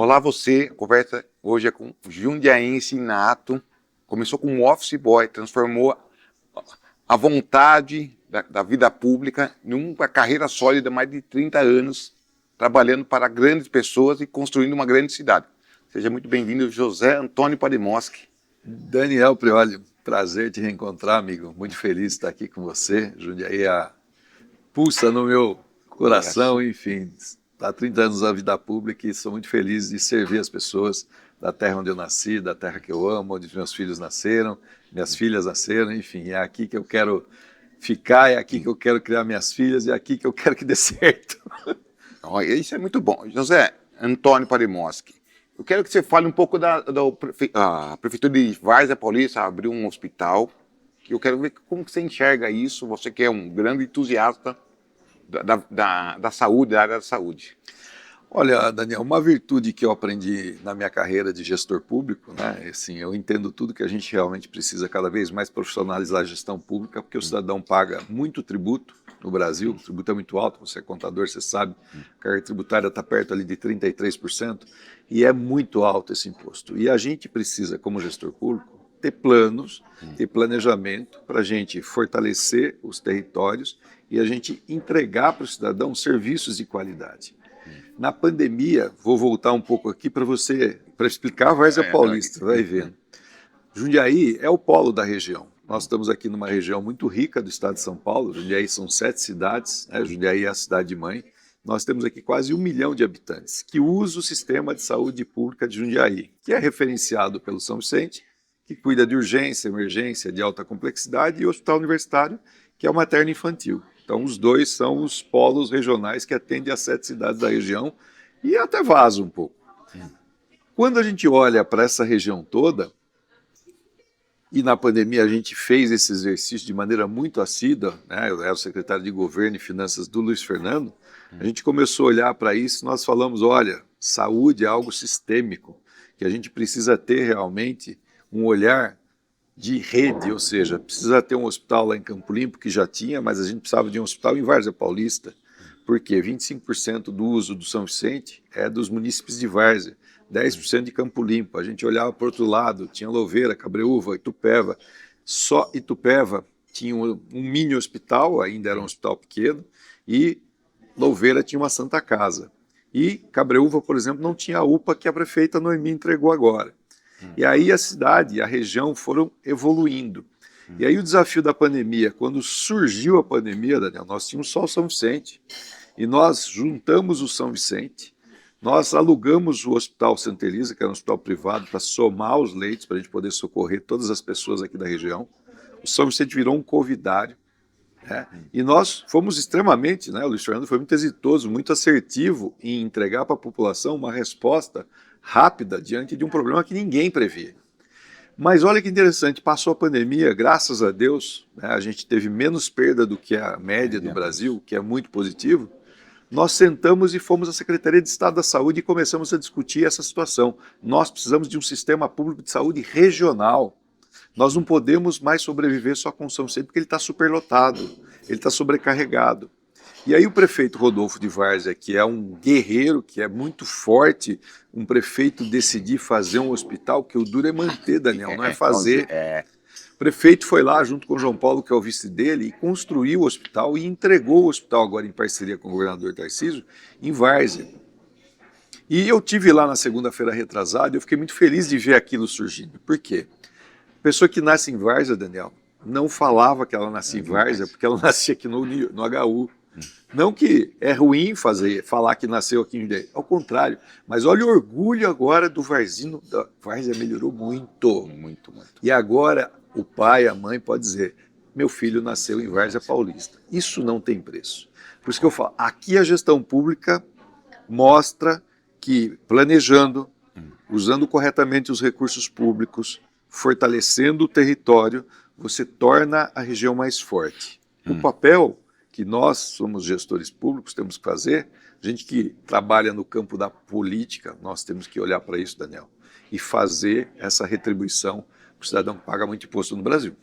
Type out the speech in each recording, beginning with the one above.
Olá você, a conversa hoje é com jundiaense nato, começou como office boy, transformou a vontade da vida pública numa carreira sólida, mais de 30 anos, trabalhando para grandes pessoas e construindo uma grande cidade. Seja muito bem-vindo, José Antônio Pademoski. Daniel Prioli, prazer te reencontrar, amigo. Muito feliz de estar aqui com você. Jundiaí pulsa no meu coração, enfim. Há 30 anos da vida pública e sou muito feliz de servir as pessoas da terra onde eu nasci, da terra que eu amo, onde meus filhos nasceram, minhas filhas nasceram, enfim. É aqui que eu quero ficar, é aqui que eu quero criar minhas filhas, é aqui que eu quero que dê certo. Isso é muito bom. José Antônio Pademoski, eu quero que você fale um pouco a Prefeitura de Várzea Paulista abriu um hospital, que eu quero ver como que você enxerga isso, você que é um grande entusiasta da saúde, da área da saúde. Olha, Daniel, uma virtude que eu aprendi na minha carreira de gestor público, né? Assim, eu entendo tudo que a gente realmente precisa cada vez mais profissionalizar a gestão pública, porque o cidadão paga muito tributo no Brasil, o tributo é muito alto, você é contador, você sabe, a carga tributária está perto ali de 33%, e é muito alto esse imposto. E a gente precisa, como gestor público, ter planos, ter planejamento para a gente fortalecer os territórios e a gente entregar para o cidadão serviços de qualidade. Na pandemia, vou voltar um pouco aqui para explicar a Várzea Paulista, vai vendo. Jundiaí é o polo da região. Nós estamos aqui numa região muito rica do estado de São Paulo. Jundiaí são 7 cidades, né? Jundiaí é a cidade-mãe. Nós temos aqui quase 1 milhão de habitantes que usam o sistema de saúde pública de Jundiaí, que é referenciado pelo São Vicente, que cuida de urgência, emergência, de alta complexidade, e o Hospital Universitário, que é o materno-infantil. Então, os dois são os polos regionais que atendem as 7 cidades da região e até Vaso um pouco. Quando a gente olha para essa região toda, e na pandemia a gente fez esse exercício de maneira muito assídua, né? Eu era o secretário de Governo e Finanças do Luiz Fernando, a gente começou a olhar para isso e nós falamos, olha, saúde é algo sistêmico, que a gente precisa ter realmente um olhar de rede, ou seja, precisa ter um hospital lá em Campo Limpo, que já tinha, mas a gente precisava de um hospital em Várzea Paulista, porque 25% do uso do São Vicente é dos munícipes de Várzea, 10% de Campo Limpo. A gente olhava para o outro lado, tinha Louveira, Cabreúva, Itupeva. Só Itupeva tinha um mini hospital, ainda era um hospital pequeno, e Louveira tinha uma Santa Casa. E Cabreúva, por exemplo, não tinha a UPA que a prefeita Noemi entregou agora. E aí a cidade e a região foram evoluindo. E aí o desafio da pandemia, quando surgiu a pandemia, Daniel, nós tínhamos só o São Vicente, e nós juntamos o São Vicente, nós alugamos o Hospital Santa Elisa, que era um hospital privado, para somar os leitos, para a gente poder socorrer todas as pessoas aqui da região. O São Vicente virou um covidário, né? E nós fomos extremamente, né, o Luiz Fernando foi muito exitoso, muito assertivo em entregar para a população uma resposta rápida diante de um problema que ninguém previa. Mas olha que interessante, passou a pandemia, graças a Deus, né, a gente teve menos perda do que a média do Brasil, que é muito positivo. Nós sentamos e fomos à Secretaria de Estado da Saúde e começamos a discutir essa situação. Nós precisamos de um sistema público de saúde regional. Nós não podemos mais sobreviver só com o São Vicente, porque ele está superlotado, ele está sobrecarregado. E aí o prefeito Rodolfo de Várzea, que é um guerreiro, que é muito forte, um prefeito decidir fazer um hospital, que o duro é manter, Daniel, não é fazer. O prefeito foi lá junto com o João Paulo, que é o vice dele, e construiu o hospital e entregou o hospital agora em parceria com o governador Tarcísio, em Várzea. E eu tive lá na segunda-feira retrasada e eu fiquei muito feliz de ver aquilo surgindo. Por quê? A pessoa que nasce em Várzea, Daniel, não falava que ela nascia em Várzea, porque ela nascia aqui no HU. Não que é ruim falar que nasceu aqui em Jundiaí, ao contrário, mas olha o orgulho agora do Varzino, da Várzea melhorou muito. Muito. E agora o pai, a mãe pode dizer, meu filho nasceu em Várzea Paulista. Isso não tem preço. Por isso que eu falo, aqui a gestão pública mostra que planejando, usando corretamente os recursos públicos, fortalecendo o território, você torna a região mais forte. O papel que nós somos gestores públicos temos que fazer, gente que trabalha no campo da política, nós temos que olhar para isso, Daniel, e fazer essa retribuição para o cidadão que paga muito imposto no Brasil.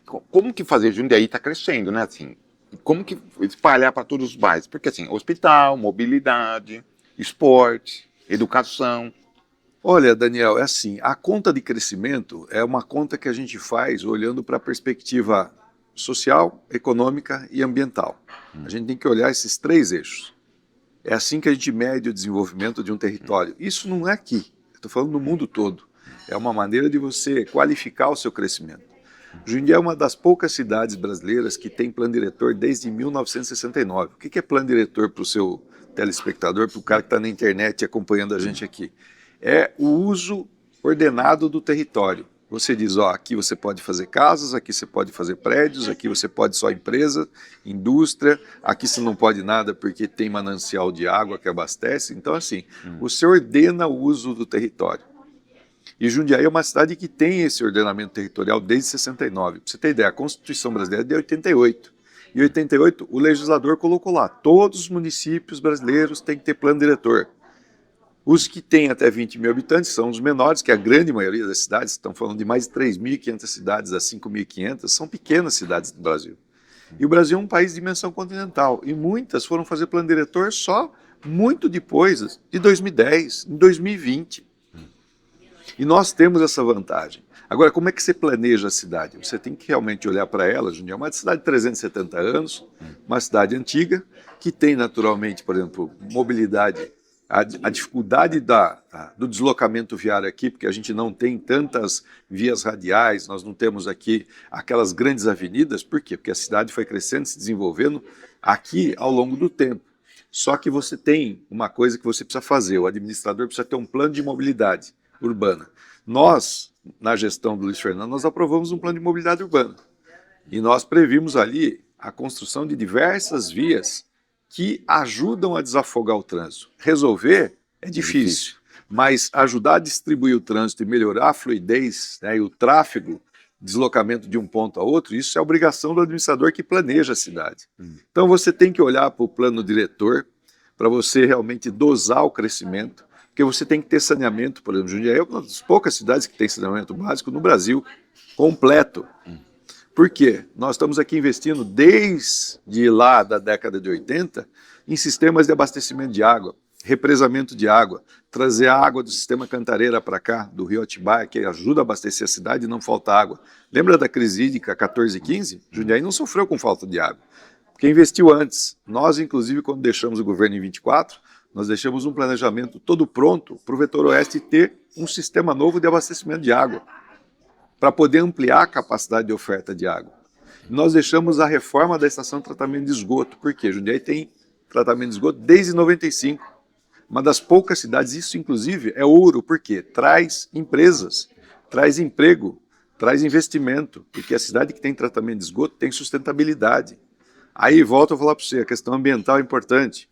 Como que fazer? Jundiaí está crescendo, né? Assim, como que espalhar para todos os bairros? Porque assim, hospital, mobilidade, esporte, educação. Olha, Daniel, é assim, a conta de crescimento é uma conta que a gente faz olhando para a perspectiva social, econômica e ambiental. A gente tem que olhar esses três eixos. É assim que a gente mede o desenvolvimento de um território. Isso não é aqui, estou falando no mundo todo. É uma maneira de você qualificar o seu crescimento. Jundiaí é uma das poucas cidades brasileiras que tem plano diretor desde 1969. O que é plano diretor para o seu telespectador, para o cara que está na internet acompanhando a gente aqui? É o uso ordenado do território. Você diz, ó, aqui você pode fazer casas, aqui você pode fazer prédios, aqui você pode só empresa, indústria, aqui você não pode nada porque tem manancial de água que abastece. Então, assim, você ordena o uso do território. E Jundiaí é uma cidade que tem esse ordenamento territorial desde 69. Para você ter ideia, a Constituição brasileira é de 88. Em 88, o legislador colocou lá, todos os municípios brasileiros têm que ter plano diretor. Os que têm até 20 mil habitantes são os menores, que é a grande maioria das cidades, estão falando de mais de 3.500 cidades a 5.500, são pequenas cidades do Brasil. E o Brasil é um país de dimensão continental, e muitas foram fazer plano diretor só muito depois de 2010, em 2020. E nós temos essa vantagem. Agora, como é que você planeja a cidade? Você tem que realmente olhar para ela. Jundiaí é uma cidade de 370 anos, uma cidade antiga, que tem naturalmente, por exemplo, mobilidade, a dificuldade do deslocamento viário aqui, porque a gente não tem tantas vias radiais, nós não temos aqui aquelas grandes avenidas. Por quê? Porque a cidade foi crescendo, se desenvolvendo aqui ao longo do tempo. Só que você tem uma coisa que você precisa fazer, o administrador precisa ter um plano de mobilidade urbana. Nós, na gestão do Luiz Fernando, nós aprovamos um plano de mobilidade urbana. E nós previmos ali a construção de diversas vias que ajudam a desafogar o trânsito. Resolver é difícil, mas ajudar a distribuir o trânsito e melhorar a fluidez, né, e o tráfego, deslocamento de um ponto a outro, isso é obrigação do administrador que planeja a cidade. Então você tem que olhar para o plano diretor para você realmente dosar o crescimento, porque você tem que ter saneamento. Por exemplo, Jundiaí é uma das poucas cidades que tem saneamento básico no Brasil, completo. Por quê? Nós estamos aqui investindo desde lá da década de 80 em sistemas de abastecimento de água, represamento de água, trazer a água do sistema Cantareira para cá, do rio Atibaia, que ajuda a abastecer a cidade e não falta água. Lembra da crise hídrica 14 e 15? Jundiaí não sofreu com falta de água, porque investiu antes. Nós, inclusive, quando deixamos o governo em 24, nós deixamos um planejamento todo pronto para o Vetor Oeste ter um sistema novo de abastecimento de água, para poder ampliar a capacidade de oferta de água. Nós deixamos a reforma da estação de tratamento de esgoto, porque Jundiaí tem tratamento de esgoto desde 95. Uma das poucas cidades, isso inclusive é ouro, porque traz empresas, traz emprego, traz investimento, porque a cidade que tem tratamento de esgoto tem sustentabilidade. Aí volto a falar para você, a questão ambiental é importante.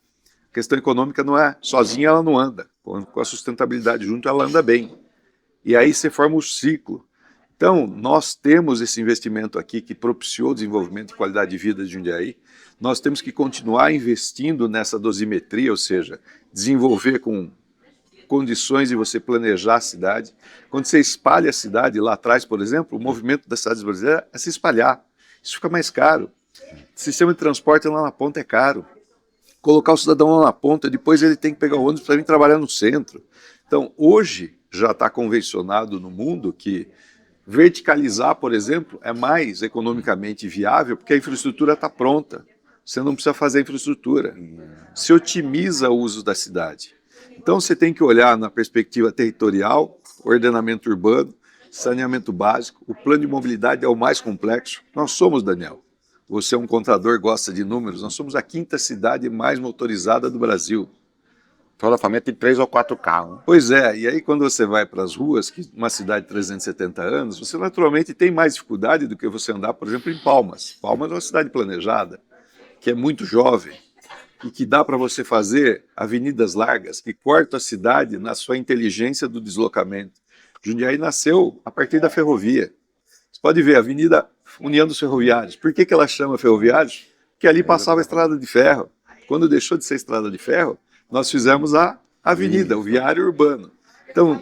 A questão econômica não é, sozinha ela não anda, com a sustentabilidade junto ela anda bem. E aí você forma o ciclo. Então, nós temos esse investimento aqui que propiciou o desenvolvimento e qualidade de vida de Jundiaí. Nós temos que continuar investindo nessa dosimetria, ou seja, desenvolver com condições de você planejar a cidade. Quando você espalha a cidade, lá atrás, por exemplo, o movimento das cidades brasileiras é se espalhar. Isso fica mais caro. O sistema de transporte lá na ponta é caro. Colocar o cidadão lá na ponta, depois ele tem que pegar o ônibus para vir trabalhar no centro. Então, hoje já está convencionado no mundo que verticalizar, por exemplo, é mais economicamente viável porque a infraestrutura está pronta. Você não precisa fazer a infraestrutura. Se otimiza o uso da cidade. Então você tem que olhar na perspectiva territorial, ordenamento urbano, saneamento básico. O plano de mobilidade é o mais complexo. Nós somos, Daniel, você é um contador, gosta de números, nós somos a 5ª cidade mais motorizada do Brasil. Toda a família tem 3 ou 4 carros. Pois é, e aí quando você vai para as ruas, que uma cidade de 370 anos, você naturalmente tem mais dificuldade do que você andar, por exemplo, em Palmas. Palmas é uma cidade planejada, que é muito jovem, e que dá para você fazer avenidas largas, que cortam a cidade na sua inteligência do deslocamento. Jundiaí nasceu a partir da ferrovia. Você pode ver a Avenida União dos Ferroviários. Por que ela chama Ferroviários? Porque ali passava a estrada de ferro. Quando deixou de ser estrada de ferro, nós fizemos a avenida, o viário urbano. Então,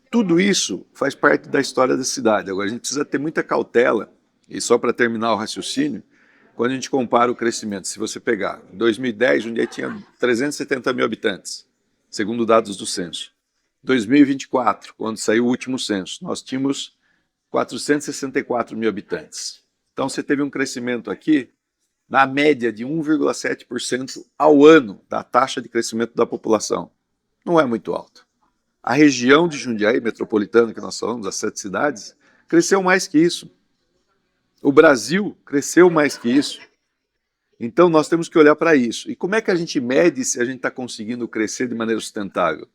tudo isso faz parte da história da cidade. Agora, a gente precisa ter muita cautela, e só para terminar o raciocínio, quando a gente compara o crescimento, se você pegar, em 2010, Jundiaí tinha 370 mil habitantes. segundo dados do censo. 2024, quando saiu o último censo, nós tínhamos 464 mil habitantes. Então você teve um crescimento aqui na média de 1,7% ao ano da taxa de crescimento da população. Não é muito alto. A região de Jundiaí metropolitana, que nós falamos, as 7 cidades, cresceu mais que isso. O Brasil cresceu mais que isso. Então nós temos que olhar para isso. E como é que a gente mede se a gente está conseguindo crescer de maneira sustentável?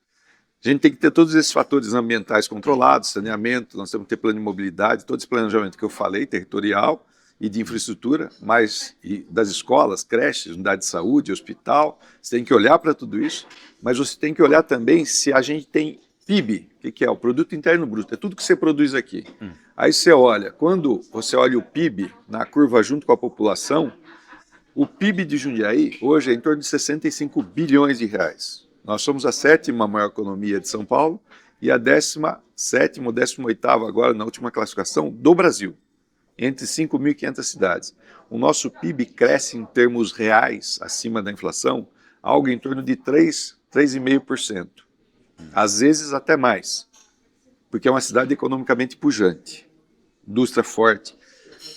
A gente tem que ter todos esses fatores ambientais controlados, saneamento, nós temos que ter plano de mobilidade, todo esse planejamento que eu falei, territorial e de infraestrutura, mas e das escolas, creches, unidade de saúde, hospital. Você tem que olhar para tudo isso, mas você tem que olhar também se a gente tem PIB, o que é? O Produto Interno Bruto, é tudo que você produz aqui. Aí você olha, quando você olha o PIB na curva junto com a população, o PIB de Jundiaí hoje é em torno de 65 bilhões de reais. Nós somos a 7ª maior economia de São Paulo e a 17ª ou 18ª agora na última classificação do Brasil, entre 5.500 cidades. O nosso PIB cresce em termos reais, acima da inflação, algo em torno de 3,5%. Às vezes até mais, porque é uma cidade economicamente pujante, indústria forte.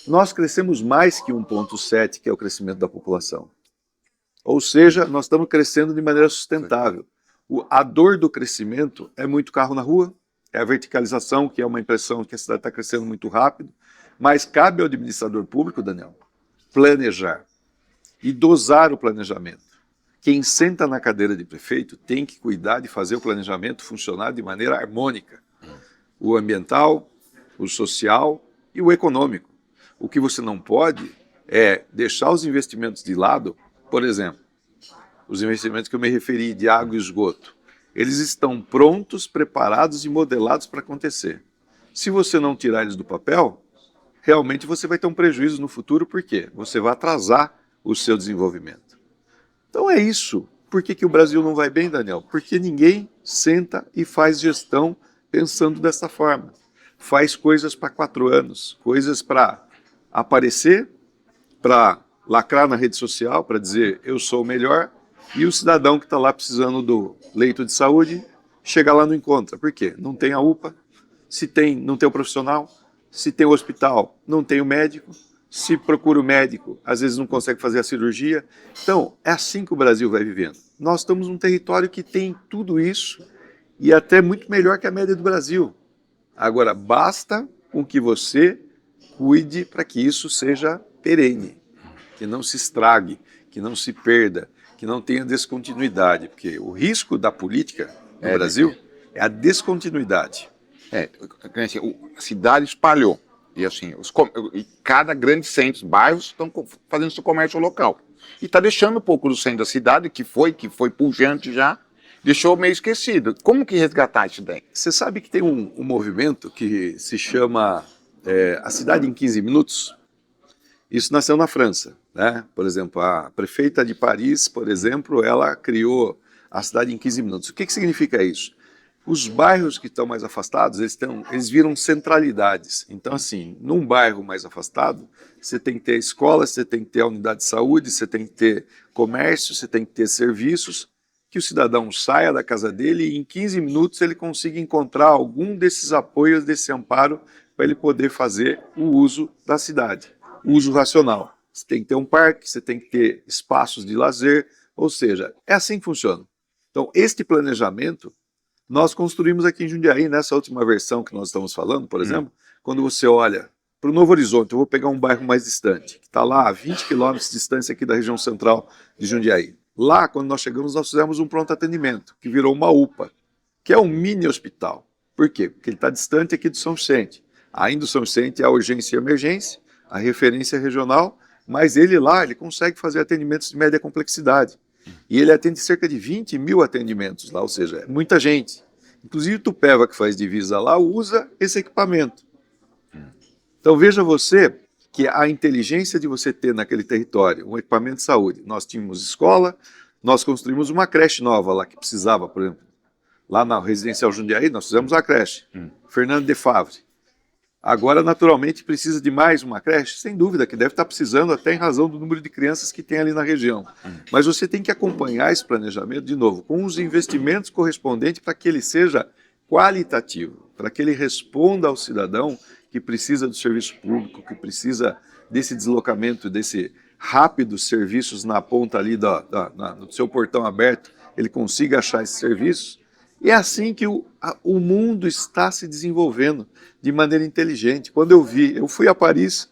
Nós crescemos mais que 1,7%, que é o crescimento da população. Ou seja, nós estamos crescendo de maneira sustentável. A dor do crescimento é muito carro na rua, é a verticalização, que é uma impressão que a cidade está crescendo muito rápido, mas cabe ao administrador público, Daniel, planejar e dosar o planejamento. Quem senta na cadeira de prefeito tem que cuidar de fazer o planejamento funcionar de maneira harmônica. O ambiental, o social e o econômico. O que você não pode é deixar os investimentos de lado. Por exemplo, os investimentos que eu me referi de água e esgoto, eles estão prontos, preparados e modelados para acontecer. Se você não tirar eles do papel, realmente você vai ter um prejuízo no futuro, porque você vai atrasar o seu desenvolvimento. Então é isso. Por que o Brasil não vai bem, Daniel? Porque ninguém senta e faz gestão pensando dessa forma. Faz coisas para 4 anos, coisas para aparecer, para lacrar na rede social, para dizer eu sou o melhor, e o cidadão que está lá precisando do leito de saúde, chega lá e não encontra. Por quê? Não tem a UPA, se tem, não tem o profissional, se tem o hospital, não tem o médico, se procura o médico, às vezes não consegue fazer a cirurgia. Então, é assim que o Brasil vai vivendo. Nós estamos num território que tem tudo isso, e até muito melhor que a média do Brasil. Agora, basta com que você cuide para que isso seja perene, que não se estrague, que não se perda, que não tenha descontinuidade, porque o risco da política no Brasil é a descontinuidade. A cidade espalhou, e assim, e cada grande centro, bairros estão fazendo seu comércio local. E está deixando um pouco do centro da cidade, que foi pujante já, deixou meio esquecido. Como que resgatar isso daí? Você sabe que tem um movimento que se chama A Cidade em 15 Minutos? Isso nasceu na França, né? Por exemplo, a prefeita de Paris, por exemplo, ela criou a cidade em 15 minutos. O que significa isso? Os bairros que estão mais afastados, eles viram centralidades. Então, assim, num bairro mais afastado, você tem que ter escola, você tem que ter a unidade de saúde, você tem que ter comércio, você tem que ter serviços, que o cidadão saia da casa dele e em 15 minutos ele consiga encontrar algum desses apoios, desse amparo, para ele poder fazer o uso da cidade. O uso racional. Você tem que ter um parque, você tem que ter espaços de lazer, ou seja, é assim que funciona. Então, este planejamento nós construímos aqui em Jundiaí, nessa última versão que nós estamos falando, por exemplo, quando você olha para o Novo Horizonte, eu vou pegar um bairro mais distante, que está lá a 20 quilômetros de distância aqui da região central de Jundiaí. Lá, quando nós chegamos, nós fizemos um pronto atendimento, que virou uma UPA, que é um mini hospital. Por quê? Porque ele está distante aqui do São Vicente. Ainda o São Vicente é a urgência e emergência, a referência regional, mas ele lá, ele consegue fazer atendimentos de média complexidade. E ele atende cerca de 20 mil atendimentos lá, ou seja, é muita gente. Inclusive o Tupéva, que faz divisa lá, usa esse equipamento. Então veja você que a inteligência de você ter naquele território um equipamento de saúde. Nós tínhamos escola, nós construímos uma creche nova lá que precisava, por exemplo. Lá na Residencial Jundiaí, nós fizemos a creche. Fernando de Favre. Agora, naturalmente, precisa de mais uma creche? Sem dúvida, que deve estar precisando até em razão do número de crianças que tem ali na região. Mas você tem que acompanhar esse planejamento, de novo, com os investimentos correspondentes para que ele seja qualitativo, para que ele responda ao cidadão que precisa do serviço público, que precisa desse deslocamento, desse rápidos serviços na ponta ali do seu portão aberto, ele consiga achar esses serviços. E é assim que o mundo está se desenvolvendo de maneira inteligente. Quando eu fui a Paris,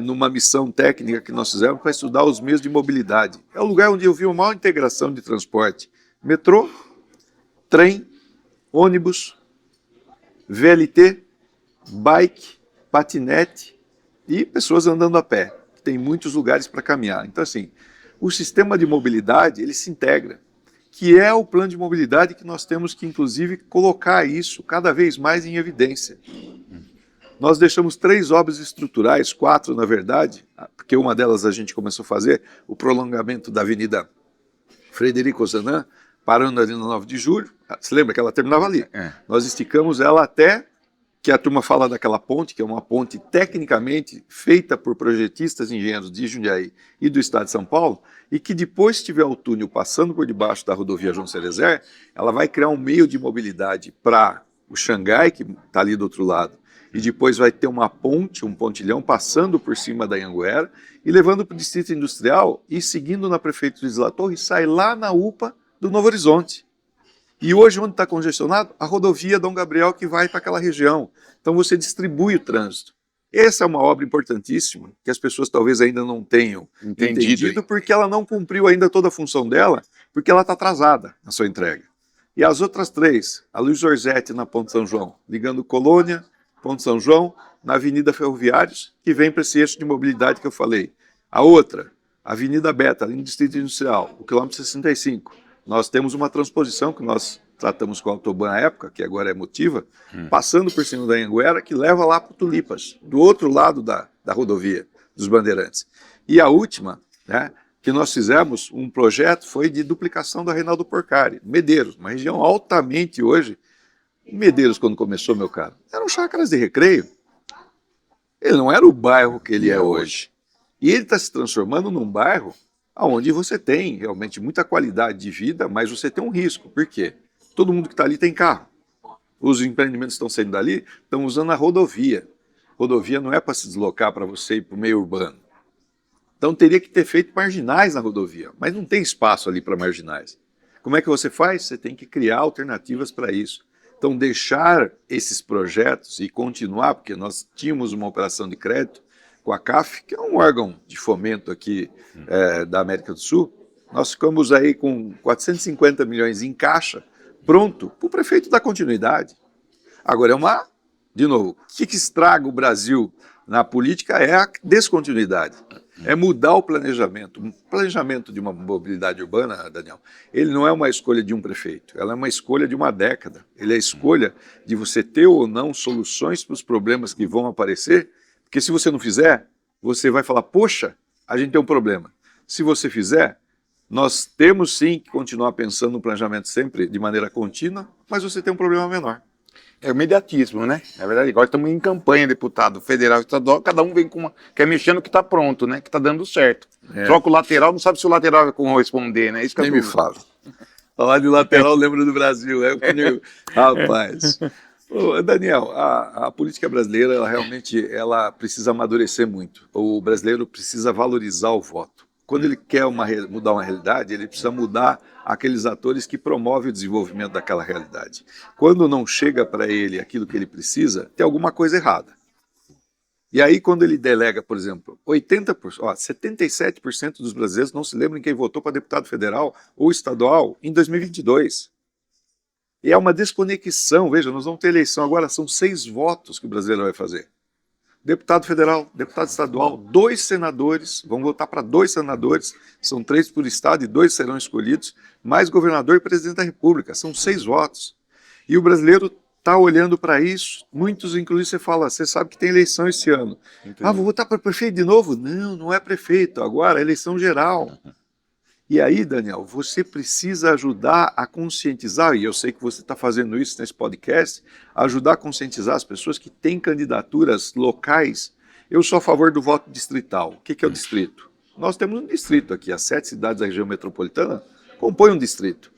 numa missão técnica que nós fizemos para estudar os meios de mobilidade. É o lugar onde eu vi uma maior integração de transporte. Metrô, trem, ônibus, VLT, bike, patinete e pessoas andando a pé. Tem muitos lugares para caminhar. Então, assim, o sistema de mobilidade, ele se integra, que é o plano de mobilidade que nós temos que, inclusive, colocar isso cada vez mais em evidência. Nós deixamos 3 obras estruturais, 4 na verdade, porque uma delas a gente começou a fazer, o prolongamento da Avenida Frederico Osannã, parando ali no 9 de julho. Você lembra que ela terminava ali? Nós esticamos ela até que a turma fala daquela ponte, que é uma ponte tecnicamente feita por projetistas e engenheiros de Jundiaí e do estado de São Paulo, e que depois que tiver o túnel passando por debaixo da rodovia João Cerezer, ela vai criar um meio de mobilidade para o Xangai, que está ali do outro lado, e depois vai ter uma ponte, um pontilhão, passando por cima da Anhanguera e levando para o Distrito Industrial e seguindo na Prefeitura de Isla Torre e sai lá na UPA do Novo Horizonte. E hoje, onde está congestionado? A rodovia Dom Gabriel, que vai para aquela região. Então você distribui o trânsito. Essa é uma obra importantíssima, que as pessoas talvez ainda não tenham entendido, porque ela não cumpriu ainda toda a função dela, porque ela está atrasada na sua entrega. E as outras 3, a Luiz Orzetti na Ponte São João, ligando Colônia, Ponte São João, na Avenida Ferroviários, que vem para esse eixo de mobilidade que eu falei. A outra, a Avenida Beta, ali no Distrito Industrial, o quilômetro 65. Nós temos uma transposição que nós tratamos com a Autoban à época, que agora é Motiva, passando por cima da Anhanguera, que leva lá para o Tulipas, do outro lado da rodovia dos Bandeirantes. E a última, que nós fizemos, um projeto, foi de duplicação da Reinaldo Porcari, Medeiros, uma região altamente hoje. Medeiros, quando começou, meu caro, eram chácaras de recreio. Ele não era o bairro que ele é hoje. E ele está se transformando num bairro onde você tem realmente muita qualidade de vida, mas você tem um risco. Por quê? Todo mundo que está ali tem carro. Os empreendimentos estão saindo dali, estão usando a rodovia. Rodovia não é para se deslocar para você ir para o meio urbano. Então teria que ter feito marginais na rodovia, mas não tem espaço ali para marginais. Como é que você faz? Você tem que criar alternativas para isso. Então deixar esses projetos e continuar, porque nós tínhamos uma operação de crédito com a CAF, que é um órgão de fomento aqui da América do Sul. Nós ficamos aí com 450 milhões em caixa, pronto para o prefeito dar continuidade. Agora de novo, o que estraga o Brasil na política é a descontinuidade, é mudar o planejamento. O planejamento de uma mobilidade urbana, Daniel, ele não é uma escolha de um prefeito, ela é uma escolha de uma década. Ele é a escolha de você ter ou não soluções para os problemas que vão aparecer, porque se você não fizer, você vai falar, poxa, a gente tem um problema. Se você fizer, nós temos sim que continuar pensando no planejamento sempre de maneira contínua, mas você tem um problema menor. É o imediatismo, né? Na verdade, agora estamos em campanha, deputado federal e estadual, cada um vem quer mexer no que está pronto, né? Que está dando certo. Troca o lateral, não sabe se o lateral vai corresponder, né? Isso que nem me fala. Falar de lateral, lembra do Brasil. Rapaz. Daniel, a política brasileira, ela precisa amadurecer muito. O brasileiro precisa valorizar o voto. Quando ele quer mudar uma realidade, ele precisa mudar aqueles atores que promovem o desenvolvimento daquela realidade. Quando não chega para ele aquilo que ele precisa, tem alguma coisa errada. E aí, quando ele delega, por exemplo, 77% dos brasileiros não se lembram quem votou para deputado federal ou estadual em 2022. E é uma desconexão. Veja, nós vamos ter eleição agora, são 6 votos que o brasileiro vai fazer. Deputado federal, deputado estadual, 2 senadores, vão votar para 2 senadores, são 3 por estado e 2 serão escolhidos, mais governador e presidente da república, são 6 votos. E o brasileiro está olhando para isso, muitos inclusive você sabe que tem eleição esse ano. Entendi. Vou votar para prefeito de novo? Não, não é prefeito, agora é eleição geral. E aí, Daniel, você precisa ajudar a conscientizar, e eu sei que você está fazendo isso nesse podcast, ajudar a conscientizar as pessoas que têm candidaturas locais. Eu sou a favor do voto distrital. O que é o distrito? Nós temos um distrito aqui, as 7 cidades da região metropolitana compõem um distrito.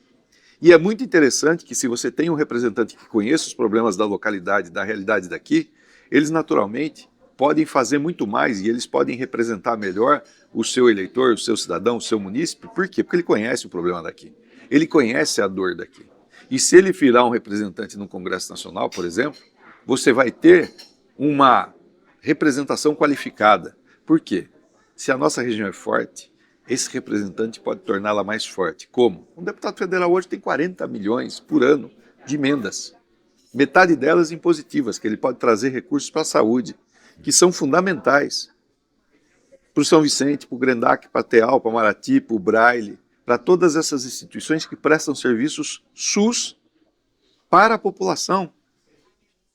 E é muito interessante que se você tem um representante que conheça os problemas da localidade, da realidade daqui, eles naturalmente podem fazer muito mais e eles podem representar melhor o seu eleitor, o seu cidadão, o seu munícipe. Por quê? Porque ele conhece o problema daqui. Ele conhece a dor daqui. E se ele virar um representante no Congresso Nacional, por exemplo, você vai ter uma representação qualificada. Por quê? Se a nossa região é forte, esse representante pode torná-la mais forte. Como? Um deputado federal hoje tem 40 milhões por ano de emendas. Metade delas impositivas, que ele pode trazer recursos para a saúde, que são fundamentais para o São Vicente, para o Grendac, para a Teal, para o Marati, para o Braille, para todas essas instituições que prestam serviços SUS para a população.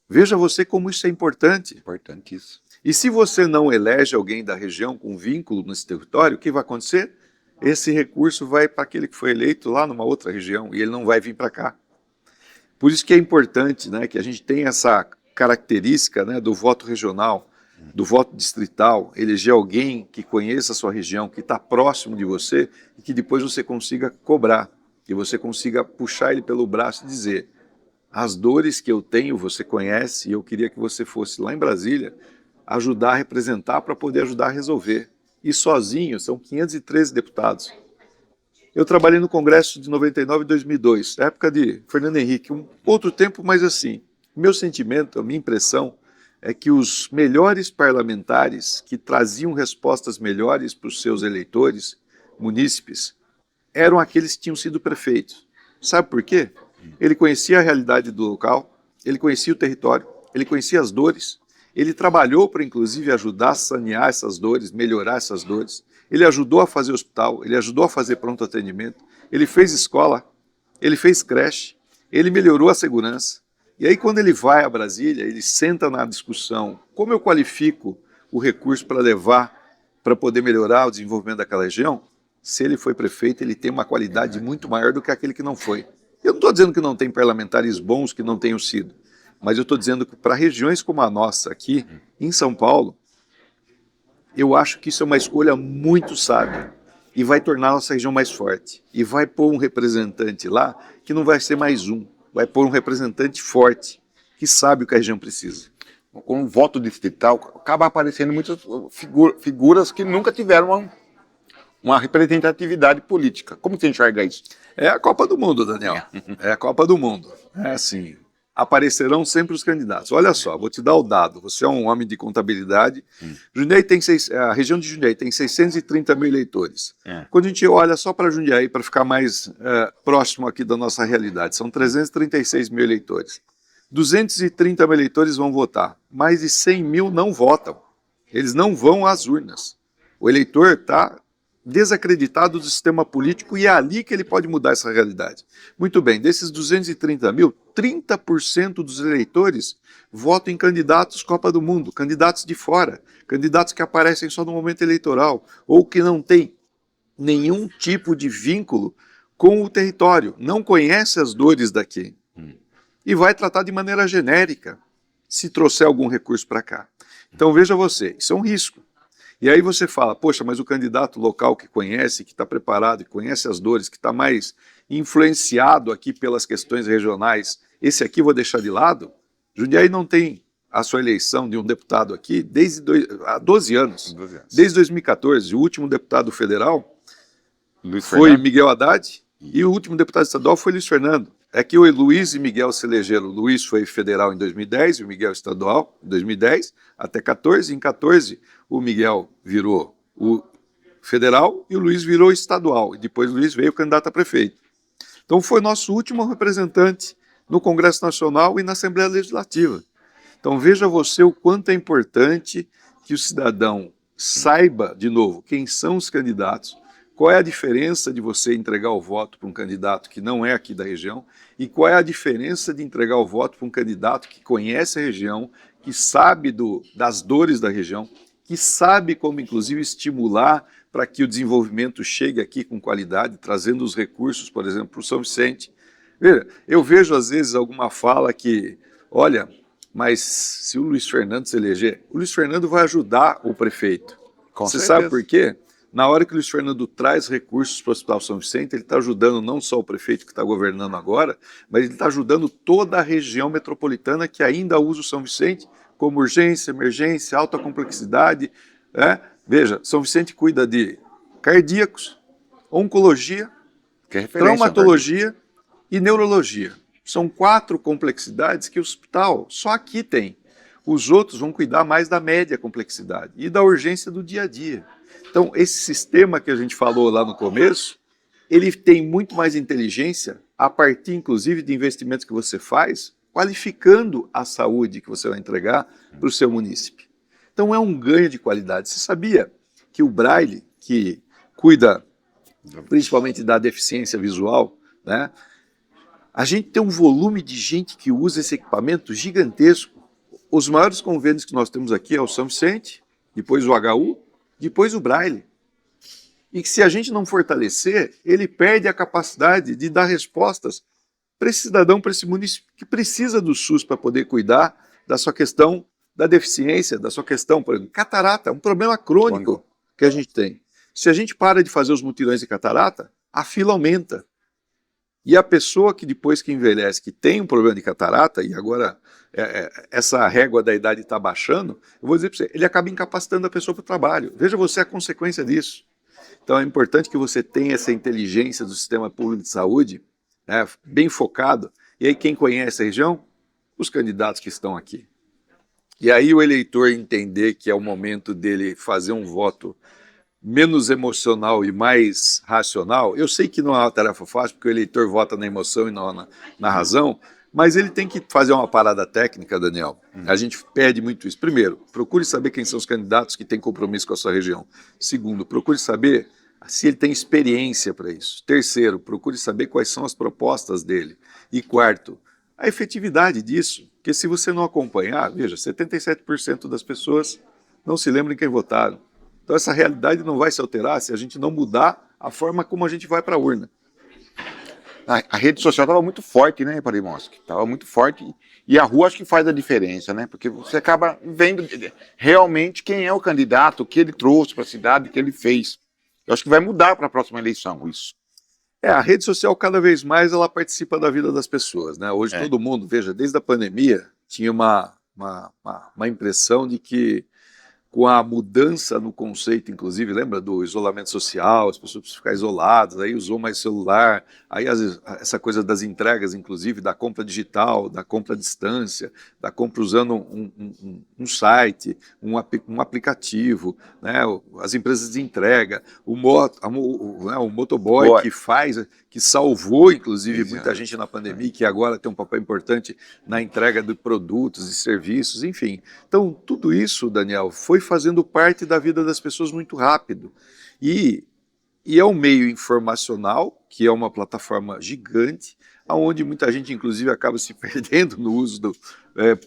Veja você como isso é importante. Importante isso. E se você não elege alguém da região com vínculo nesse território, o que vai acontecer? Esse recurso vai para aquele que foi eleito lá numa outra região e ele não vai vir para cá. Por isso que é importante, né, que a gente tenha essa característica, né, do voto regional, do voto distrital, eleger alguém que conheça a sua região, que está próximo de você e que depois você consiga cobrar, que você consiga puxar ele pelo braço e dizer: as dores que eu tenho você conhece e eu queria que você fosse lá em Brasília ajudar a representar para poder ajudar a resolver. E sozinho são 513 deputados. Eu trabalhei no Congresso de 99 e 2002, na época de Fernando Henrique, um outro tempo, mas assim, meu sentimento, a minha impressão é que os melhores parlamentares que traziam respostas melhores para os seus eleitores, munícipes, eram aqueles que tinham sido prefeitos. Sabe por quê? Ele conhecia a realidade do local, ele conhecia o território, ele conhecia as dores, ele trabalhou para, inclusive, ajudar a sanear essas dores, melhorar essas dores. Ele ajudou a fazer hospital, ele ajudou a fazer pronto atendimento, ele fez escola, ele fez creche, ele melhorou a segurança. E aí, quando ele vai a Brasília, ele senta na discussão: como eu qualifico o recurso para levar, para poder melhorar o desenvolvimento daquela região? Se ele foi prefeito, ele tem uma qualidade muito maior do que aquele que não foi. Eu não estou dizendo que não tem parlamentares bons que não tenham sido, mas eu estou dizendo que para regiões como a nossa aqui, em São Paulo, eu acho que isso é uma escolha muito sábia e vai tornar a nossa região mais forte. E vai pôr um representante lá que não vai ser mais um, vai pôr um representante forte, que sabe o que a região precisa. Com o voto distrital, acaba aparecendo muitas figuras que nunca tiveram uma representatividade política. Como você enxerga isso? É a Copa do Mundo, Daniel. É a Copa do Mundo. É assim, aparecerão sempre os candidatos. Olha só, vou te dar o dado. Você é um homem de contabilidade. Jundiaí tem a região de Jundiaí tem 630 mil eleitores. Quando a gente olha só para Jundiaí, para ficar mais próximo aqui da nossa realidade, são 336 mil eleitores. 230 mil eleitores vão votar. Mais de 100 mil não votam. Eles não vão às urnas. O eleitor está desacreditado do sistema político e é ali que ele pode mudar essa realidade. Muito bem, desses 230 mil, 30% dos eleitores votam em candidatos Copa do Mundo, candidatos de fora, candidatos que aparecem só no momento eleitoral ou que não têm nenhum tipo de vínculo com o território, não conhece as dores daqui e vai tratar de maneira genérica se trouxer algum recurso para cá. Então veja você, isso é um risco. E aí você fala: poxa, mas o candidato local que conhece, que está preparado, que conhece as dores, que está mais influenciado aqui pelas questões regionais, esse aqui vou deixar de lado? Jundiaí não tem a sua eleição de um deputado aqui há 12 anos. Desde 2014, o último deputado federal foi Miguel Haddad e o último deputado estadual foi Luiz Fernando. É que o Luiz e Miguel se elegeram. O Luiz foi federal em 2010 e o Miguel estadual em 2010 até 14. Em 14, o Miguel virou o federal e o Luiz virou estadual. E depois o Luiz veio candidato a prefeito. Então foi nosso último representante no Congresso Nacional e na Assembleia Legislativa. Então veja você o quanto é importante que o cidadão saiba, de novo, quem são os candidatos, qual é a diferença de você entregar o voto para um candidato que não é aqui da região e qual é a diferença de entregar o voto para um candidato que conhece a região, que sabe das dores da região, que sabe como, inclusive, estimular para que o desenvolvimento chegue aqui com qualidade, trazendo os recursos, por exemplo, para o São Vicente. Veja, eu vejo às vezes alguma fala que, olha, mas se o Luiz Fernando se eleger, o Luiz Fernando vai ajudar o prefeito. Com Você certeza. sabe por quê? Na hora que o Luiz Fernando traz recursos para o Hospital São Vicente, ele está ajudando não só o prefeito que está governando agora, mas ele está ajudando toda a região metropolitana que ainda usa o São Vicente como urgência, emergência, alta complexidade. Veja, São Vicente cuida de cardíacos, oncologia, Que é referência, traumatologia e neurologia. São 4 complexidades que o hospital só aqui tem. Os outros vão cuidar mais da média complexidade e da urgência do dia a dia. Então, esse sistema que a gente falou lá no começo, ele tem muito mais inteligência a partir, inclusive, de investimentos que você faz, qualificando a saúde que você vai entregar para o seu munícipe. Então, é um ganho de qualidade. Você sabia que o Braille, que cuida principalmente da deficiência visual, né? A gente tem um volume de gente que usa esse equipamento gigantesco. Os maiores convênios que nós temos aqui é o São Vicente, depois o HU, depois o Braille. E que se a gente não fortalecer, ele perde a capacidade de dar respostas para esse cidadão, para esse município que precisa do SUS para poder cuidar da sua questão da deficiência, da sua questão, por exemplo, catarata, um problema crônico que a gente tem. Se a gente para de fazer os mutirões de catarata, a fila aumenta. E a pessoa que depois que envelhece, que tem um problema de catarata, e agora essa régua da idade está baixando, eu vou dizer para você, ele acaba incapacitando a pessoa para o trabalho. Veja você a consequência disso. Então é importante que você tenha essa inteligência do sistema público de saúde, né, bem focado. E aí quem conhece a região? Os candidatos que estão aqui. E aí o eleitor entender que é o momento dele fazer um voto menos emocional e mais racional. Eu sei que não é uma tarefa fácil, porque o eleitor vota na emoção e não na razão, mas ele tem que fazer uma parada técnica, Daniel. A gente pede muito isso. Primeiro, procure saber quem são os candidatos que têm compromisso com a sua região. Segundo, procure saber se ele tem experiência para isso. Terceiro, procure saber quais são as propostas dele. E quarto, a efetividade disso, porque se você não acompanhar, veja, 77% das pessoas não se lembram em quem votaram. Então essa realidade não vai se alterar se a gente não mudar a forma como a gente vai para a urna. A rede social estava muito forte, né, Parimoski? Estava muito forte. E a rua acho que faz a diferença, né? Porque você acaba vendo realmente quem é o candidato, o que ele trouxe para a cidade, o que ele fez. Eu acho que vai mudar para a próxima eleição isso. A rede social cada vez mais ela participa da vida das pessoas, né? Hoje todo mundo, veja, desde a pandemia, tinha uma impressão de que com a mudança no conceito, inclusive, lembra do isolamento social, as pessoas precisam ficar isoladas, aí usou mais celular, aí essa coisa das entregas, inclusive, da compra digital, da compra à distância, da compra usando um site, um aplicativo, né, as empresas de entrega, o motoboy que salvou, inclusive, muita gente na pandemia, que agora tem um papel importante na entrega de produtos e serviços, enfim. Então, tudo isso, Daniel, foi fazendo parte da vida das pessoas muito rápido. E é um meio informacional, que é uma plataforma gigante, onde muita gente, inclusive, acaba se perdendo no uso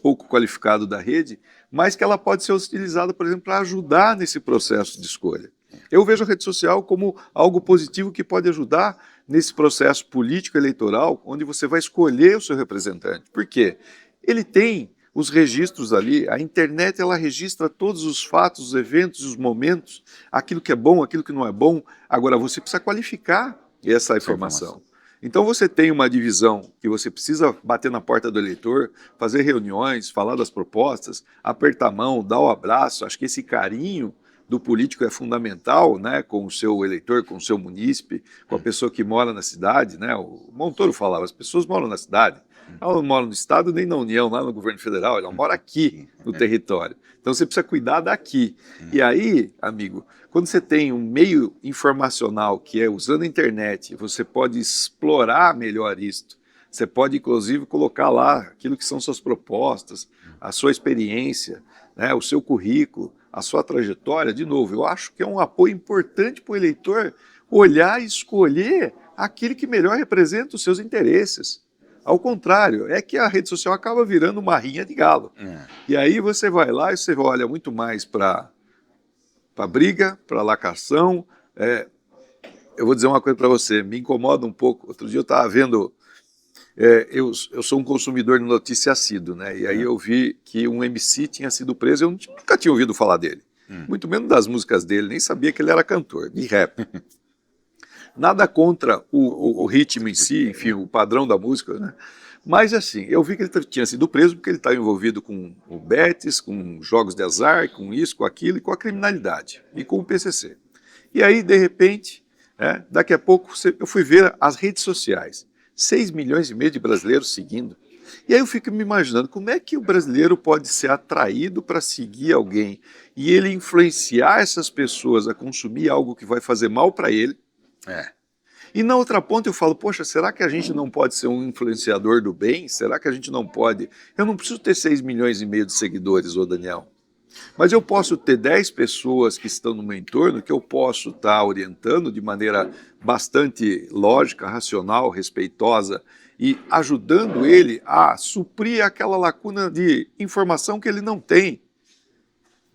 pouco qualificado da rede, mas que ela pode ser utilizada, por exemplo, para ajudar nesse processo de escolha. Eu vejo a rede social como algo positivo que pode ajudar nesse processo político-eleitoral, onde você vai escolher o seu representante. Por quê? Ele tem os registros ali, a internet ela registra todos os fatos, os eventos, os momentos, aquilo que é bom, aquilo que não é bom. Agora, você precisa qualificar essa informação. Então você tem uma divisão que você precisa bater na porta do eleitor, fazer reuniões, falar das propostas, apertar a mão, dar o abraço. Acho que esse carinho do político é fundamental, né, com o seu eleitor, com o seu munícipe, com a pessoa que mora na cidade, né? O Montoro falava, as pessoas moram na cidade, ela não mora no estado nem na União, lá no governo federal, ela mora aqui no território. Então você precisa cuidar daqui. E aí, amigo, quando você tem um meio informacional que é usando a internet, você pode explorar melhor isto. Você pode, inclusive, colocar lá aquilo que são suas propostas, a sua experiência, né, o seu currículo, a sua trajetória. De novo, eu acho que é um apoio importante para o eleitor olhar e escolher aquele que melhor representa os seus interesses. Ao contrário, é que a rede social acaba virando uma rinha de galo. E aí você vai lá e você olha muito mais para para briga, para lacração. Eu vou dizer uma coisa para você, me incomoda um pouco. Outro dia eu estava vendo, eu sou um consumidor de notícia assíduo, né? E aí eu vi que um MC tinha sido preso, eu nunca tinha ouvido falar dele. Muito menos das músicas dele, nem sabia que ele era cantor de rap. Nada contra o ritmo em si, enfim, o padrão da música, né? Mas assim, eu vi que ele tinha sido preso porque ele estava envolvido com o Betis, com jogos de azar, com isso, com aquilo e com a criminalidade, e com o PCC. E aí, de repente, daqui a pouco eu fui ver as redes sociais, 6,5 milhões de brasileiros seguindo. E aí eu fico me imaginando como é que o brasileiro pode ser atraído para seguir alguém e ele influenciar essas pessoas a consumir algo que vai fazer mal para ele. E na outra ponta eu falo, poxa, será que a gente não pode ser um influenciador do bem? Será que a gente não pode? Eu não preciso ter 6,5 milhões de seguidores, ô Daniel. Mas eu posso ter 10 pessoas que estão no meu entorno que eu posso estar orientando de maneira bastante lógica, racional, respeitosa e ajudando ele a suprir aquela lacuna de informação que ele não tem.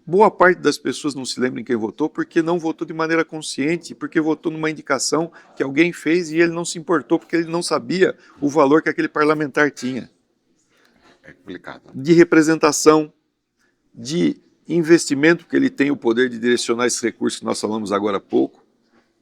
Boa parte das pessoas não se lembra em quem votou porque não votou de maneira consciente, porque votou numa indicação que alguém fez e ele não se importou porque ele não sabia o valor que aquele parlamentar tinha. É complicado. De representação, de investimento, que ele tem o poder de direcionar esses recursos que nós falamos agora há pouco,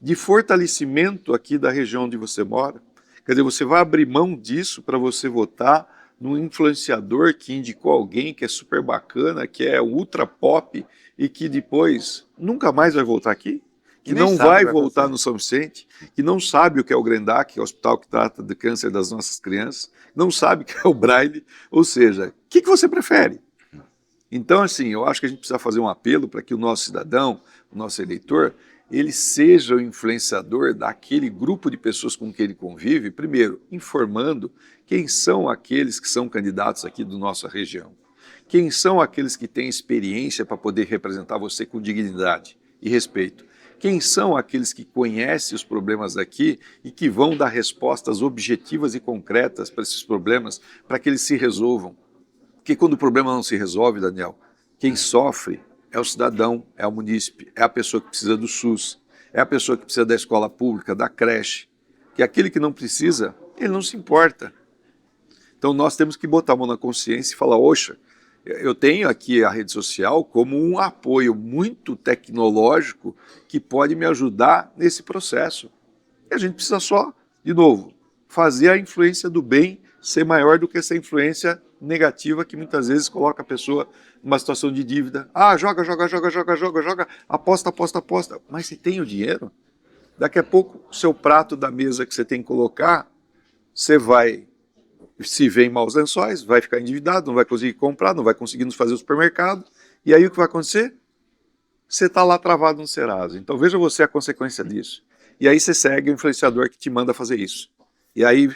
de fortalecimento aqui da região onde você mora. Quer dizer, você vai abrir mão disso para você votar num influenciador que indicou alguém que é super bacana, que é ultra pop e que depois nunca mais vai voltar aqui, que não vai voltar no São Vicente, que não sabe o que é o Grendac, que é o hospital que trata do câncer das nossas crianças, não sabe o que é o Braille, ou seja, o que você prefere? Então, assim, eu acho que a gente precisa fazer um apelo para que o nosso cidadão, o nosso eleitor, ele seja o influenciador daquele grupo de pessoas com quem ele convive, primeiro, informando quem são aqueles que são candidatos aqui da nossa região, quem são aqueles que têm experiência para poder representar você com dignidade e respeito, quem são aqueles que conhecem os problemas daqui e que vão dar respostas objetivas e concretas para esses problemas, para que eles se resolvam. Porque quando o problema não se resolve, Daniel, quem sofre é o cidadão, é o munícipe, é a pessoa que precisa do SUS, é a pessoa que precisa da escola pública, da creche. E aquele que não precisa, ele não se importa. Então nós temos que botar a mão na consciência e falar, oxa, eu tenho aqui a rede social como um apoio muito tecnológico que pode me ajudar nesse processo. E a gente precisa só, de novo, fazer a influência do bem ser maior do que essa influência negativa que muitas vezes coloca a pessoa numa situação de dívida. Joga, aposta. Mas você tem o dinheiro? Daqui a pouco, o seu prato da mesa que você tem que colocar, você vai se ver em maus lençóis, vai ficar endividado, não vai conseguir comprar, não vai conseguir nos fazer o supermercado. E aí o que vai acontecer? Você está lá travado no Serasa. Então veja você a consequência disso. E aí você segue o influenciador que te manda fazer isso. E aí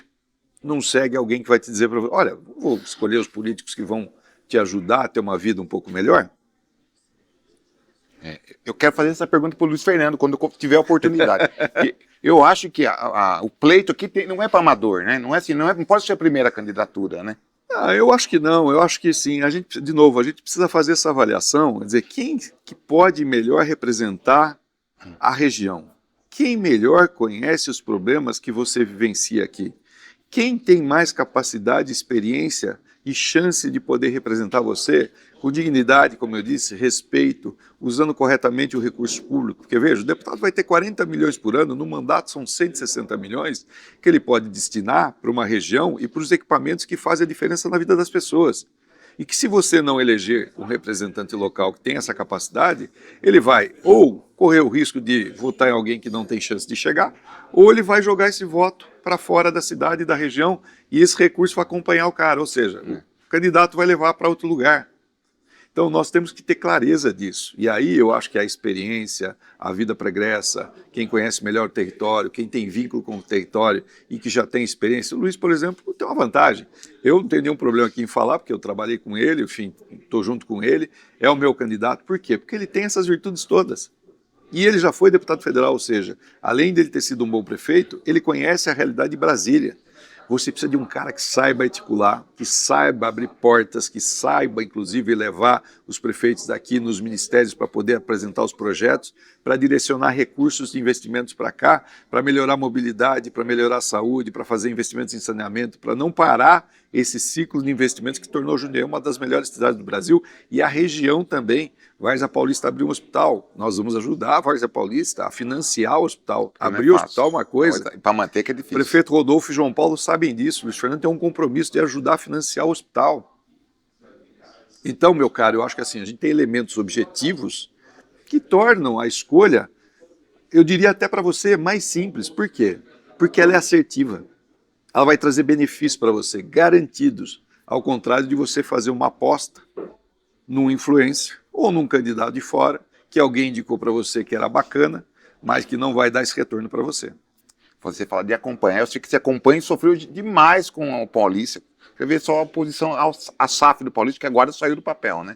não segue alguém que vai te dizer para você, olha, vou escolher os políticos que vão te ajudar a ter uma vida um pouco melhor? Eu quero fazer essa pergunta para o Luiz Fernando quando eu tiver a oportunidade. Eu acho que o pleito aqui não é para amador, né? Não é assim, não pode ser a primeira candidatura, né? Eu acho que não, eu acho que sim. De novo, a gente precisa fazer essa avaliação, quer dizer, quem que pode melhor representar a região? Quem melhor conhece os problemas que você vivencia aqui? Quem tem mais capacidade, experiência e chance de poder representar você com dignidade, como eu disse, respeito, usando corretamente o recurso público? Porque veja, o deputado vai ter 40 milhões por ano, no mandato são 160 milhões que ele pode destinar para uma região e para os equipamentos que fazem a diferença na vida das pessoas. E que se você não eleger um representante local que tem essa capacidade, ele vai ou correr o risco de votar em alguém que não tem chance de chegar, ou ele vai jogar esse voto para fora da cidade e da região e esse recurso vai acompanhar o cara, ou seja, o candidato vai levar para outro lugar. Então nós temos que ter clareza disso. E aí eu acho que a experiência, a vida pregressa, quem conhece melhor o território, quem tem vínculo com o território e que já tem experiência. O Luiz, por exemplo, tem uma vantagem. Eu não tenho nenhum problema aqui em falar, porque eu trabalhei com ele, enfim, estou junto com ele, é o meu candidato. Por quê? Porque ele tem essas virtudes todas. E ele já foi deputado federal, ou seja, além dele ter sido um bom prefeito, ele conhece a realidade de Brasília. Você precisa de um cara que saiba articular, que saiba abrir portas, que saiba, inclusive, levar os prefeitos daqui nos ministérios para poder apresentar os projetos, para direcionar recursos de investimentos para cá, para melhorar a mobilidade, para melhorar a saúde, para fazer investimentos em saneamento, para não parar esse ciclo de investimentos que tornou Jundiaí uma das melhores cidades do Brasil e a região também. Várzea Paulista abriu um hospital, nós vamos ajudar a Várzea Paulista a financiar o hospital. Abrir o hospital é uma coisa. Para manter que é difícil. O prefeito Rodolfo e João Paulo sabem disso. O Luiz Fernando tem um compromisso de ajudar a financiar o hospital. Então, meu caro, eu acho que assim, a gente tem elementos objetivos que tornam a escolha, eu diria até para você, mais simples. Por quê? Porque ela é assertiva. Ela vai trazer benefícios para você, garantidos, ao contrário de você fazer uma aposta num influencer ou num candidato de fora, que alguém indicou para você que era bacana, mas que não vai dar esse retorno para você. Você fala de acompanhar, eu sei que você acompanha e sofreu demais com o Paulista. Você vê só a oposição à SAF do Paulista, que agora saiu do papel, né?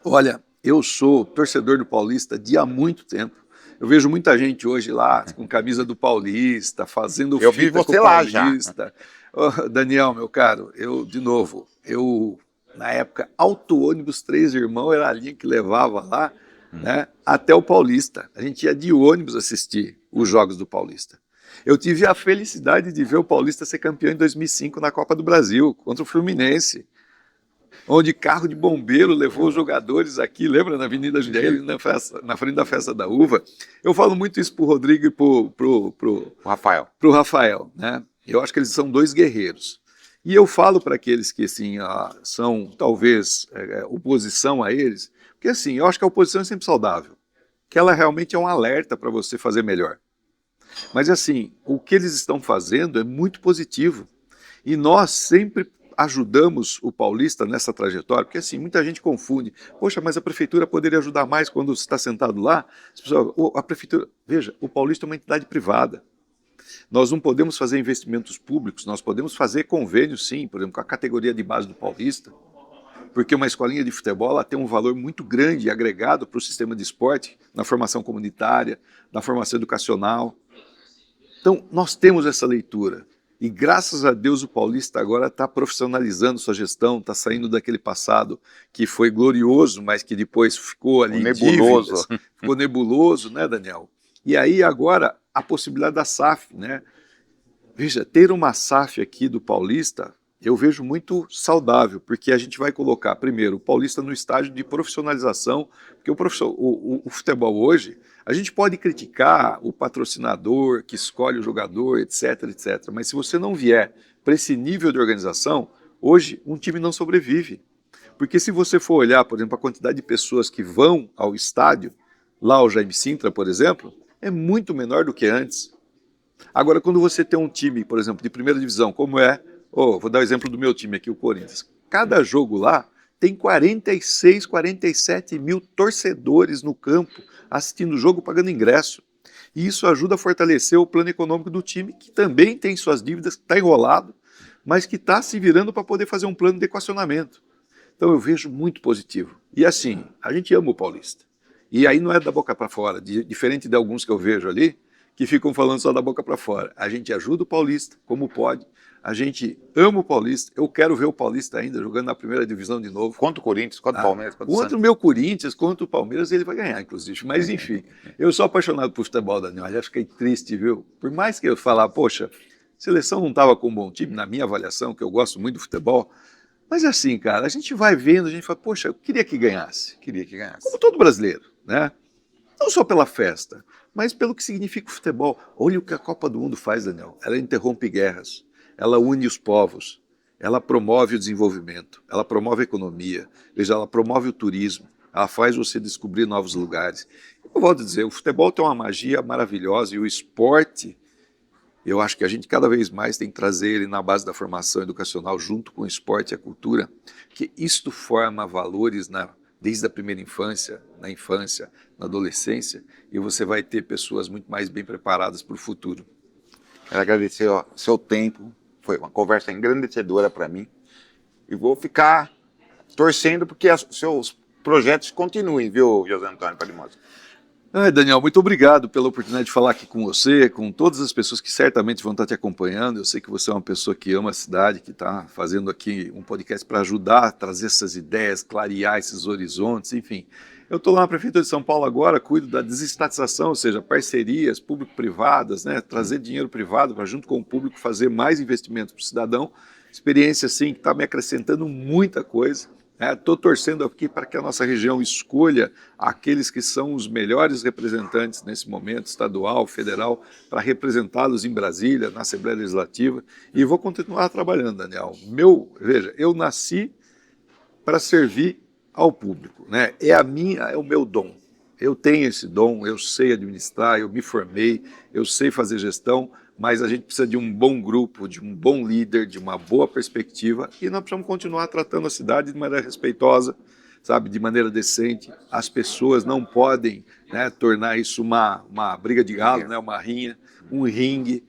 Olha, eu sou torcedor do Paulista há muito tempo. Eu vejo muita gente hoje lá com camisa do Paulista, fazendo eu vi você lá Paulista. Oh, Daniel, meu caro, na época, auto-ônibus Três Irmãos era a linha que levava lá, né, até o Paulista. A gente ia de ônibus assistir os jogos do Paulista. Eu tive a felicidade de ver o Paulista ser campeão em 2005 na Copa do Brasil, contra o Fluminense, onde carro de bombeiro levou os jogadores aqui, lembra, na Avenida Jundiaí, na frente da Festa da Uva. Eu falo muito isso pro Rodrigo e pro Rafael, né? Eu acho que eles são dois guerreiros. E eu falo para aqueles que assim, são talvez oposição a eles, porque assim, eu acho que a oposição é sempre saudável, que ela realmente é um alerta para você fazer melhor. Mas assim, o que eles estão fazendo é muito positivo. E nós sempre ajudamos o Paulista nessa trajetória, porque assim, muita gente confunde. Poxa, mas a prefeitura poderia ajudar mais quando você está sentado lá? As pessoas, a prefeitura, veja, o Paulista é uma entidade privada. Nós não podemos fazer investimentos públicos, nós podemos fazer convênios sim, por exemplo, com a categoria de base do Paulista, porque uma escolinha de futebol ela tem um valor muito grande agregado para o sistema de esporte, na formação comunitária, na formação educacional. Então, nós temos essa leitura. E graças a Deus o Paulista agora está profissionalizando sua gestão, está saindo daquele passado que foi glorioso, mas que depois ficou ali nebuloso. Dívidas, ficou nebuloso, né, Daniel? E aí agora a possibilidade da SAF, né? Veja, ter uma SAF aqui do Paulista, eu vejo muito saudável, porque a gente vai colocar primeiro o Paulista no estágio de profissionalização, porque o futebol hoje, a gente pode criticar o patrocinador que escolhe o jogador, etc, etc. Mas se você não vier para esse nível de organização, hoje um time não sobrevive. Porque se você for olhar, por exemplo, a quantidade de pessoas que vão ao estádio, lá ao Jaime Sintra, por exemplo, é muito menor do que antes. Agora, quando você tem um time, por exemplo, de primeira divisão, como vou dar o exemplo do meu time aqui, o Corinthians. Cada jogo lá tem 46, 47 mil torcedores no campo assistindo o jogo, pagando ingresso. E isso ajuda a fortalecer o plano econômico do time, que também tem suas dívidas, que está enrolado, mas que está se virando para poder fazer um plano de equacionamento. Então eu vejo muito positivo. E assim, a gente ama o Paulista. E aí não é da boca para fora, diferente de alguns que eu vejo ali, que ficam falando só da boca para fora. A gente ajuda o Paulista, como pode. A gente ama o Paulista. Eu quero ver o Paulista ainda jogando na primeira divisão de novo. Contra o Corinthians, contra o Palmeiras, contra o meu Corinthians, contra o Palmeiras, ele vai ganhar, inclusive. Mas enfim, eu sou apaixonado por futebol, Daniel. Aliás, fiquei triste, viu? Por mais que eu falar, poxa, a seleção não estava com um bom time, na minha avaliação, que eu gosto muito do futebol. Mas assim, cara, a gente vai vendo, a gente fala, poxa, eu queria que ganhasse. Queria que ganhasse. Como todo brasileiro, né? Não só pela festa, mas pelo que significa o futebol. Olha o que a Copa do Mundo faz, Daniel. Ela interrompe guerras. Ela une os povos, ela promove o desenvolvimento, ela promove a economia, veja, ela promove o turismo, ela faz você descobrir novos lugares. Eu volto a dizer, o futebol tem uma magia maravilhosa e o esporte, eu acho que a gente cada vez mais tem que trazer ele na base da formação educacional junto com o esporte e a cultura, porque isto forma valores desde a primeira infância, na adolescência, e você vai ter pessoas muito mais bem preparadas para o futuro. Quero agradecer seu tempo. Foi uma conversa engrandecedora para mim. E vou ficar torcendo porque seus projetos continuem, viu, José Antônio Palimosa? Ai, Daniel, muito obrigado pela oportunidade de falar aqui com você, com todas as pessoas que certamente vão estar te acompanhando. Eu sei que você é uma pessoa que ama a cidade, que está fazendo aqui um podcast para ajudar a trazer essas ideias, clarear esses horizontes, enfim. Eu estou lá na Prefeitura de São Paulo agora, cuido da desestatização, ou seja, parcerias público-privadas, né, trazer dinheiro privado para, junto com o público, fazer mais investimentos para o cidadão. Experiência, sim, que está me acrescentando muita coisa. Estou torcendo aqui para que a nossa região escolha aqueles que são os melhores representantes nesse momento, estadual, federal, para representá-los em Brasília, na Assembleia Legislativa, e vou continuar trabalhando, Daniel. Veja, eu nasci para servir ao público, né? É o meu dom. Eu tenho esse dom, eu sei administrar, eu me formei, eu sei fazer gestão, mas a gente precisa de um bom grupo, de um bom líder, de uma boa perspectiva, e nós precisamos continuar tratando a cidade de maneira respeitosa, sabe, de maneira decente. As pessoas não podem, né, tornar isso uma briga de galo, né, uma rinha, um ringue.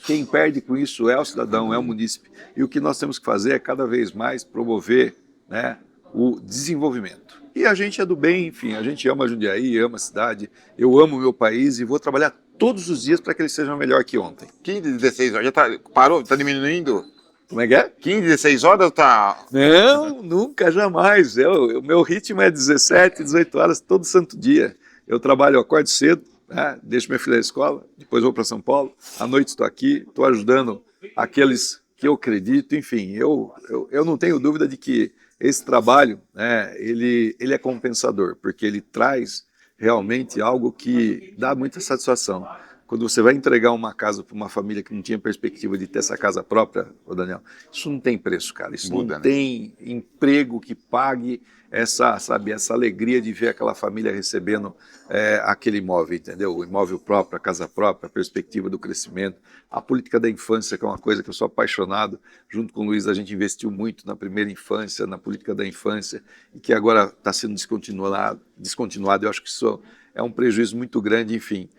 Quem perde com isso é o cidadão, é o munícipe. E o que nós temos que fazer é cada vez mais promover, né, o desenvolvimento. E a gente é do bem, enfim, a gente ama Jundiaí, ama a cidade, eu amo o meu país e vou trabalhar todos os dias para que ele seja melhor que ontem. 15, 16 horas, já parou? Está diminuindo? Como é que é? 15, 16 horas tá... Não, nunca, jamais. O meu ritmo é 17, 18 horas todo santo dia. Eu trabalho, eu acordo cedo, né, deixo minha filha na escola, depois vou para São Paulo, à noite estou aqui, estou ajudando aqueles que eu acredito, enfim, eu não tenho dúvida de que esse trabalho, né, ele é compensador, porque ele traz realmente algo que dá muita satisfação. Quando você vai entregar uma casa para uma família que não tinha perspectiva de ter essa casa própria, ô Daniel, isso não tem preço, cara. Isso Muda, não tem emprego que pague essa alegria de ver aquela família recebendo aquele imóvel, entendeu? O imóvel próprio, a casa própria, a perspectiva do crescimento, a política da infância, que é uma coisa que eu sou apaixonado. Junto com o Luiz, a gente investiu muito na primeira infância, na política da infância, e que agora está sendo descontinuado. Eu acho que isso é um prejuízo muito grande, enfim.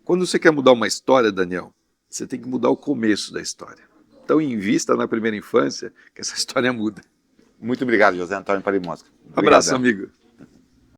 Quando você quer mudar uma história, Daniel, você tem que mudar o começo da história. Então, invista na primeira infância, que essa história muda. Muito obrigado, José Antônio Parimoska. Abraço, amigo.